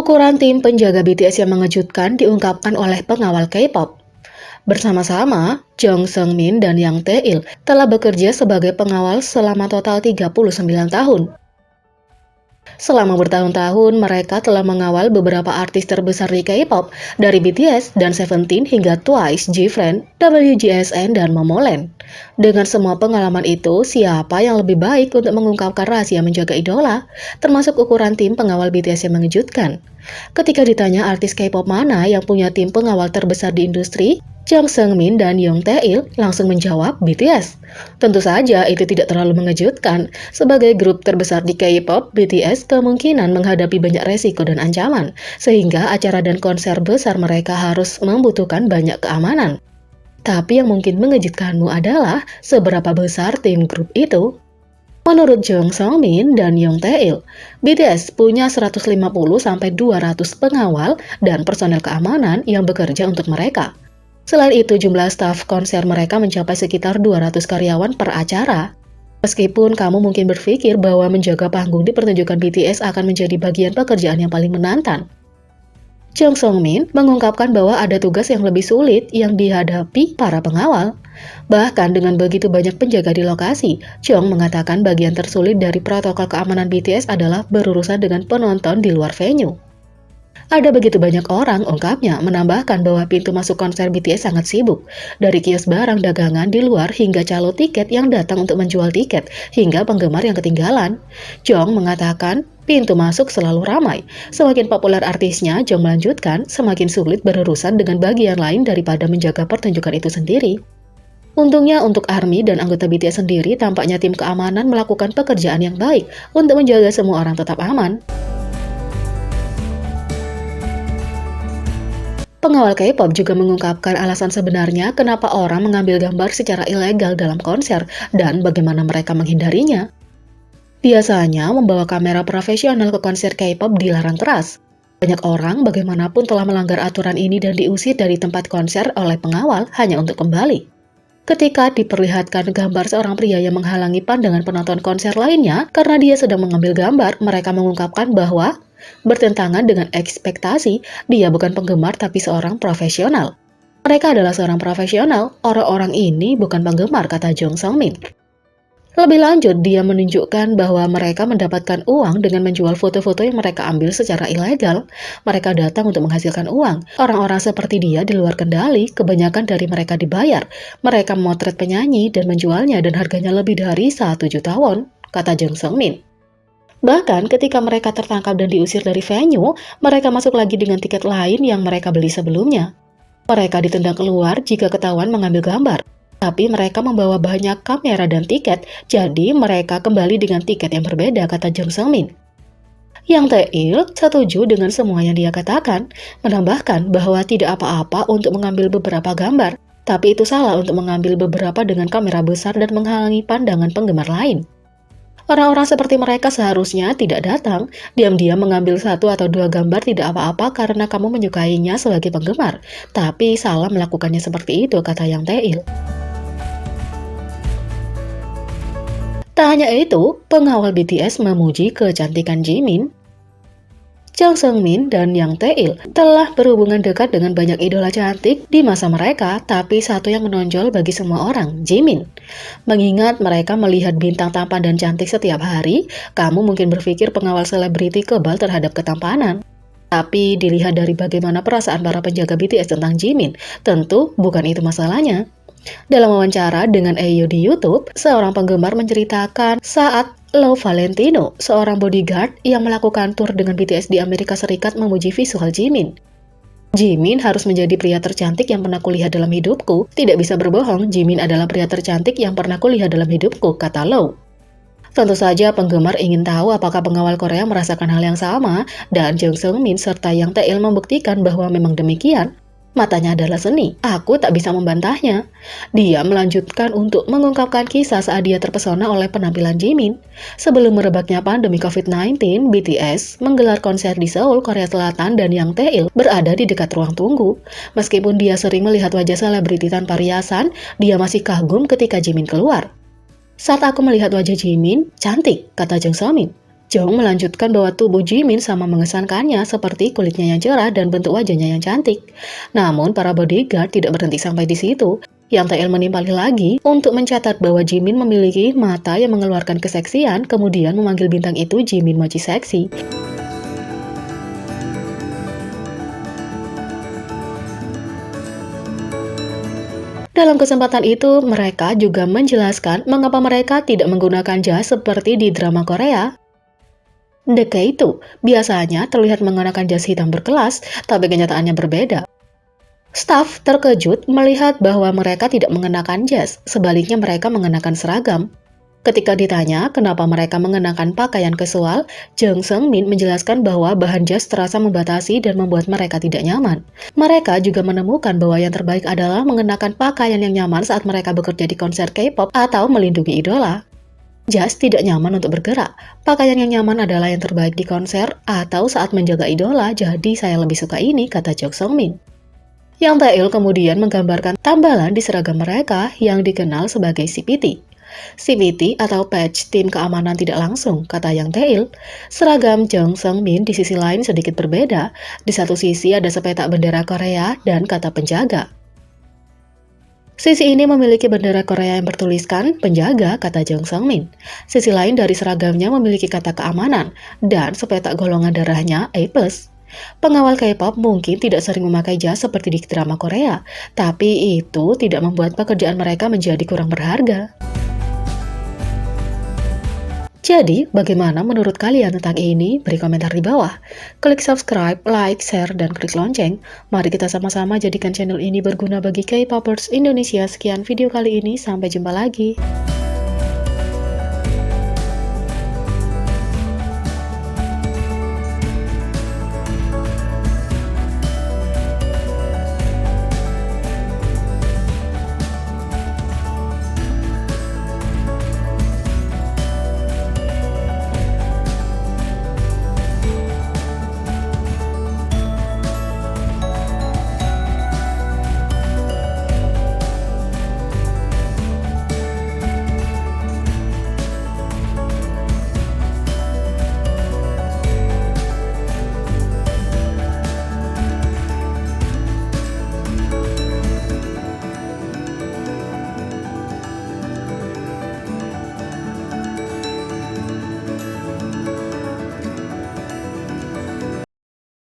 Ukuran tim penjaga BTS yang mengejutkan diungkapkan oleh pengawal K-pop. Bersama-sama, Jung Seungmin dan Yang Tae-il telah bekerja sebagai pengawal selama total 39 tahun. Selama bertahun-tahun, mereka telah mengawal beberapa artis terbesar di K-pop, dari BTS dan Seventeen hingga Twice, G-Friend, WGSN, dan Momoland. Dengan semua pengalaman itu, siapa yang lebih baik untuk mengungkapkan rahasia menjaga idola, termasuk ukuran tim pengawal BTS yang mengejutkan? Ketika ditanya artis K-pop mana yang punya tim pengawal terbesar di industri, Jung Seungmin dan Young Tae-il langsung menjawab BTS. Tentu saja itu tidak terlalu mengejutkan. Sebagai grup terbesar di K-pop, BTS kemungkinan menghadapi banyak resiko dan ancaman, sehingga acara dan konser besar mereka harus membutuhkan banyak keamanan. Tapi yang mungkin mengejutkanmu adalah seberapa besar tim grup itu. Menurut Jung Seungmin dan Young Tae-il, BTS punya 150-200 pengawal dan personel keamanan yang bekerja untuk mereka. Selain itu, jumlah staf konser mereka mencapai sekitar 200 karyawan per acara. Meskipun kamu mungkin berpikir bahwa menjaga panggung di pertunjukan BTS akan menjadi bagian pekerjaan yang paling menantang, Jung Seungmin mengungkapkan bahwa ada tugas yang lebih sulit yang dihadapi para pengawal. Bahkan dengan begitu banyak penjaga di lokasi, Jung mengatakan bagian tersulit dari protokol keamanan BTS adalah berurusan dengan penonton di luar venue. Ada begitu banyak orang, ungkapnya, menambahkan bahwa pintu masuk konser BTS sangat sibuk. Dari kios barang dagangan di luar hingga calo tiket yang datang untuk menjual tiket, hingga penggemar yang ketinggalan. Jung mengatakan pintu masuk selalu ramai. Semakin populer artisnya, Jung melanjutkan, semakin sulit berurusan dengan bagian lain daripada menjaga pertunjukan itu sendiri. Untungnya untuk ARMY dan anggota BTS sendiri, tampaknya tim keamanan melakukan pekerjaan yang baik untuk menjaga semua orang tetap aman. Pengawal K-pop juga mengungkapkan alasan sebenarnya kenapa orang mengambil gambar secara ilegal dalam konser dan bagaimana mereka menghindarinya. Biasanya, membawa kamera profesional ke konser K-pop dilarang keras. Banyak orang bagaimanapun telah melanggar aturan ini dan diusir dari tempat konser oleh pengawal hanya untuk kembali. Ketika diperlihatkan gambar seorang pria yang menghalangi pandangan penonton konser lainnya karena dia sedang mengambil gambar, mereka mengungkapkan bahwa bertentangan dengan ekspektasi, dia bukan penggemar tapi seorang profesional. Mereka adalah seorang profesional, orang-orang ini bukan penggemar, kata Jung Seungmin. Lebih lanjut, dia menunjukkan bahwa mereka mendapatkan uang dengan menjual foto-foto yang mereka ambil secara ilegal. Mereka datang untuk menghasilkan uang. Orang-orang seperti dia di luar kendali, kebanyakan dari mereka dibayar. Mereka memotret penyanyi dan menjualnya dan harganya lebih dari 1 juta won, kata Jung Seungmin. Bahkan ketika mereka tertangkap dan diusir dari venue, mereka masuk lagi dengan tiket lain yang mereka beli sebelumnya. Mereka ditendang keluar jika ketahuan mengambil gambar. Tapi mereka membawa banyak kamera dan tiket, jadi mereka kembali dengan tiket yang berbeda, kata Jung Seungmin. Yang Tae-il setuju dengan semua yang dia katakan, menambahkan bahwa tidak apa-apa untuk mengambil beberapa gambar, tapi itu salah untuk mengambil beberapa dengan kamera besar dan menghalangi pandangan penggemar lain. Orang-orang seperti mereka seharusnya tidak datang, diam-diam mengambil 1 atau 2 gambar tidak apa-apa karena kamu menyukainya sebagai penggemar. Tapi salah melakukannya seperti itu, kata Yang Tae-il. Tak hanya itu, pengawal BTS memuji kecantikan Jimin. Jung Seungmin dan Yang Tae-il telah berhubungan dekat dengan banyak idola cantik di masa mereka, tapi satu yang menonjol bagi semua orang, Jimin. Mengingat mereka melihat bintang tampan dan cantik setiap hari, kamu mungkin berpikir pengawal selebriti kebal terhadap ketampanan. Tapi dilihat dari bagaimana perasaan para penjaga BTS tentang Jimin, tentu bukan itu masalahnya. Dalam wawancara dengan EYU di YouTube, seorang penggemar menceritakan saat Lou Valentino, seorang bodyguard yang melakukan tur dengan BTS di Amerika Serikat, memuji visual Jimin. Jimin harus menjadi pria tercantik yang pernah kulihat dalam hidupku. Tidak bisa berbohong, Jimin adalah pria tercantik yang pernah kulihat dalam hidupku, kata Lou. Tentu saja penggemar ingin tahu apakah pengawal Korea merasakan hal yang sama, dan Jung Seungmin serta Yang Tae-il membuktikan bahwa memang demikian. Matanya adalah seni, aku tak bisa membantahnya. Dia melanjutkan untuk mengungkapkan kisah saat dia terpesona oleh penampilan Jimin. Sebelum merebaknya pandemi COVID-19, BTS menggelar konser di Seoul, Korea Selatan, dan Yang Tae-il berada di dekat ruang tunggu. Meskipun dia sering melihat wajah selebriti tanpa riasan, dia masih kagum ketika Jimin keluar. Saat aku melihat wajah Jimin, cantik, kata Jung Seungmin. Jong melanjutkan bahwa tubuh Jimin sama mengesankannya seperti kulitnya yang cerah dan bentuk wajahnya yang cantik. Namun para bodyguard tidak berhenti sampai di situ. Yang TL menimpali lagi untuk mencatat bahwa Jimin memiliki mata yang mengeluarkan keseksian, kemudian memanggil bintang itu Jimin Mochi Seksi. Dalam kesempatan itu, mereka juga menjelaskan mengapa mereka tidak menggunakan jas seperti di drama Korea. Deke itu biasanya terlihat mengenakan jas hitam berkelas, tapi kenyataannya berbeda. Staf terkejut melihat bahwa mereka tidak mengenakan jas, sebaliknya mereka mengenakan seragam. Ketika ditanya kenapa mereka mengenakan pakaian kasual, Jung Seung Min menjelaskan bahwa bahan jas terasa membatasi dan membuat mereka tidak nyaman. Mereka juga menemukan bahwa yang terbaik adalah mengenakan pakaian yang nyaman saat mereka bekerja di konser K-pop atau melindungi idola. Jas tidak nyaman untuk bergerak. Pakaian yang nyaman adalah yang terbaik di konser atau saat menjaga idola, jadi saya lebih suka ini, kata Jung Seung Min. Yang Taeil kemudian menggambarkan tambalan di seragam mereka yang dikenal sebagai CPT. CPT atau Patch Tim Keamanan Tidak Langsung, kata Yang Taeil. Seragam Jung Seung Min di sisi lain sedikit berbeda. Di satu sisi ada sepetak bendera Korea dan kata penjaga. Sisi ini memiliki bendera Korea yang bertuliskan penjaga, kata Jung Seung Min. Sisi lain dari seragamnya memiliki kata keamanan dan sepetak golongan darahnya A+. Pengawal K-pop mungkin tidak sering memakai jas seperti di drama Korea, tapi itu tidak membuat pekerjaan mereka menjadi kurang berharga. Jadi, bagaimana menurut kalian tentang ini? Beri komentar di bawah. Klik subscribe, like, share, dan klik lonceng. Mari kita sama-sama jadikan channel ini berguna bagi K-popers Indonesia. Sekian video kali ini, sampai jumpa lagi.